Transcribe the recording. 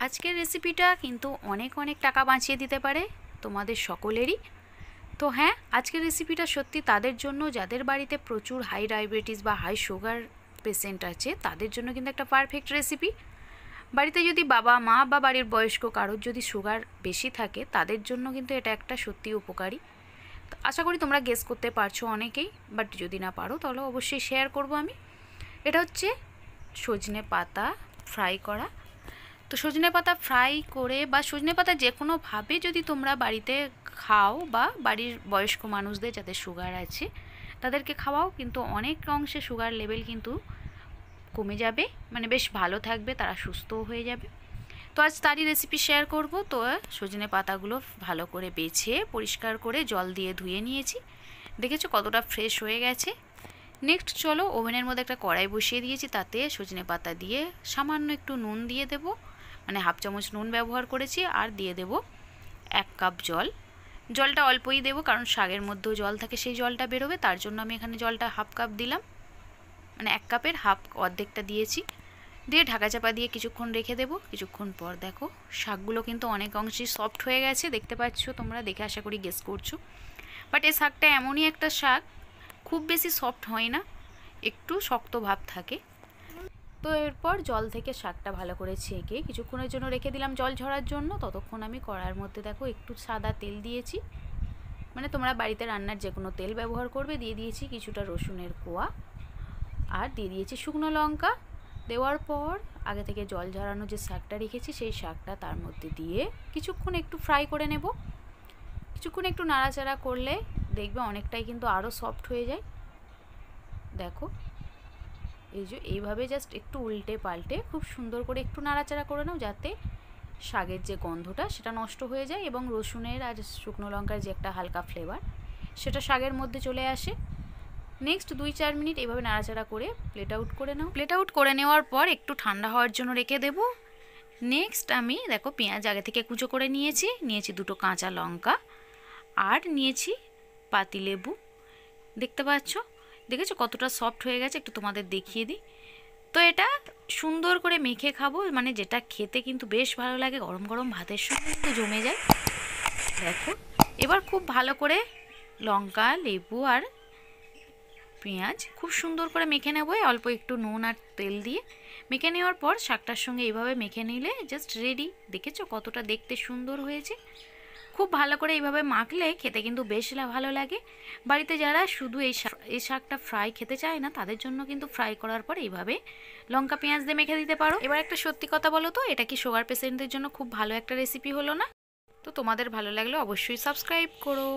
আজকের রেসিপিটা কিন্তু অনেক অনেক টাকা বাঁচিয়ে দিতে পারে তোমাদের সকলেরই। তো হ্যাঁ, আজকের রেসিপিটা সত্যি তাদের জন্য যাদের বাড়িতে প্রচুর হাই ডায়াবেটিস বা হাই সুগার পেশেন্ট আছে, তাদের জন্য কিন্তু একটা পারফেক্ট রেসিপি। বাড়িতে যদি বাবা মা বা বাড়ির বয়স্ক কারোর যদি সুগার বেশি থাকে, তাদের জন্য কিন্তু এটা একটা সত্যি উপকারী। তো আশা করি তোমরা গেস করতে পারছো অনেকেই, বাট যদি না পারো তাহলে অবশ্যই শেয়ার করব আমি। এটা হচ্ছে সজনে পাতা ফ্রাই করা। তো সজনে পাতা ফ্রাই করে বা সজনে পাতা যে কোনোভাবে যদি তোমরা বাড়িতে খাও বা বাড়ির বয়স্ক মানুষদের যাদের সুগার আছে তাদেরকে খাওয়াও, কিন্তু অনেক অংশে সুগার লেভেল কিন্তু কমে যাবে, মানে বেশ ভালো থাকবে, তারা সুস্থও হয়ে যাবে। তো আজ তারই রেসিপি শেয়ার করব। তো সজনে পাতাগুলো ভালো করে বেছে পরিষ্কার করে জল দিয়ে ধুয়ে নিয়েছি। দেখেছো কতটা ফ্রেশ হয়ে গেছে। নেক্সট চলো, ওভেনের মধ্যে একটা কড়াই বসিয়ে দিয়েছি, তাতে সজনে পাতা দিয়ে সামান্য একটু নুন দিয়ে দেবো, মানে হাফ চামচ নুন ব্যবহার করেছি, আর দিয়ে দেব 1 কাপ জল। জলটা অল্পই দেবো কারণ শাকের মধ্যেও জল থাকে, সেই জলটা বেরোবে, তার জন্য আমি এখানে জলটা হাফ কাপ দিলাম, মানে 1 কাপের হাফ অর্ধেকটা দিয়েছি। দিয়ে ঢাকা চাপা দিয়ে কিছুক্ষণ রেখে দেবো। কিছুক্ষণ পর দেখো শাকগুলো কিন্তু অনেক অংশে সফট হয়ে গেছে, দেখতে পাচ্ছ তোমরা, দেখে আশা করি গেস করছো। বাট এই শাকটা এমনই একটা শাক, খুব বেশি সফট হয় না, একটু শক্ত ভাব থাকে। তো এরপর জল থেকে শাকটা ভালো করে ছেঁকে কিছুক্ষণের জন্য রেখে দিলাম জল ঝরার জন্য। ততক্ষণ আমি কড়াইয়ের মধ্যে দেখো একটু সাদা তেল দিয়েছি, মানে তোমরা বাড়িতে রান্নার যে কোনো তেল ব্যবহার করবে। দিয়ে দিয়েছি কিছুটা রসুনের কোয়া, আর দিয়ে দিয়েছি শুকনো লঙ্কা। দেওয়ার পর আগে থেকে জল ঝরানো যে শাকটা রেখেছি সেই শাকটা তার মধ্যে দিয়ে কিছুক্ষণ একটু ফ্রাই করে নেব। কিছুক্ষণ একটু নাড়াচাড়া করলে দেখবে অনেকটাই কিন্তু আরও সফট হয়ে যায়। দেখো এই যে এইভাবে জাস্ট একটু উল্টে পাল্টে খুব সুন্দর করে একটু নাড়াচাড়া করে নাও, যাতে শাকের যে গন্ধটা সেটা নষ্ট হয়ে যায় এবং রসুনের আর শুকনো লঙ্কার যে একটা হালকা ফ্লেভার সেটা শাকের মধ্যে চলে আসে। নেক্সট 2-4 মিনিট এইভাবে নাড়াচাড়া করে প্লেট আউট করে নাও। প্লেট আউট করে নেওয়ার পর একটু ঠান্ডা হওয়ার জন্য রেখে দেব। নেক্সট আমি দেখো পেঁয়াজ আগে থেকে কুচো করে নিয়েছি, 2 কাঁচা লঙ্কা, আর নিয়েছি পাতিলেবু। দেখতে পাচ্ছ, দেখেছো কতটা সফট হয়ে গেছে, একটু তোমাদের দেখিয়ে দিই। তো এটা সুন্দর করে মেখে খাবো, মানে যেটা খেতে কিন্তু বেশ ভালো লাগে, গরম গরম ভাতের সঙ্গে কিন্তু জমে যায়। দেখো এবার খুব ভালো করে লঙ্কা, লেবু আর পেঁয়াজ খুব সুন্দর করে মেখে নেবো, অল্প একটু নুন আর তেল দিয়ে মেখে নেওয়ার পর শাকটার সঙ্গে এইভাবে মেখে নিলে জাস্ট রেডি। দেখেছো কতটা দেখতে সুন্দর হয়েছে। খুব ভালো করে এইভাবে মাখলে খেতে কিন্তু বেশ ভালো লাগে। বাড়িতে যারা শুধু এই শাকটা ফ্রাই খেতে চায় না, তাদের জন্য কিন্তু ফ্রাই করার পর এইভাবে লঙ্কা পেঁয়াজ দিয়ে মেখে দিতে পারো। এবার একটা সত্যি কথা বলো তো, এটা কি সুগার পেশেন্টদের জন্য খুব ভালো একটা রেসিপি হলো না? তো তোমাদের ভালো লাগলে অবশ্যই সাবস্ক্রাইব করো।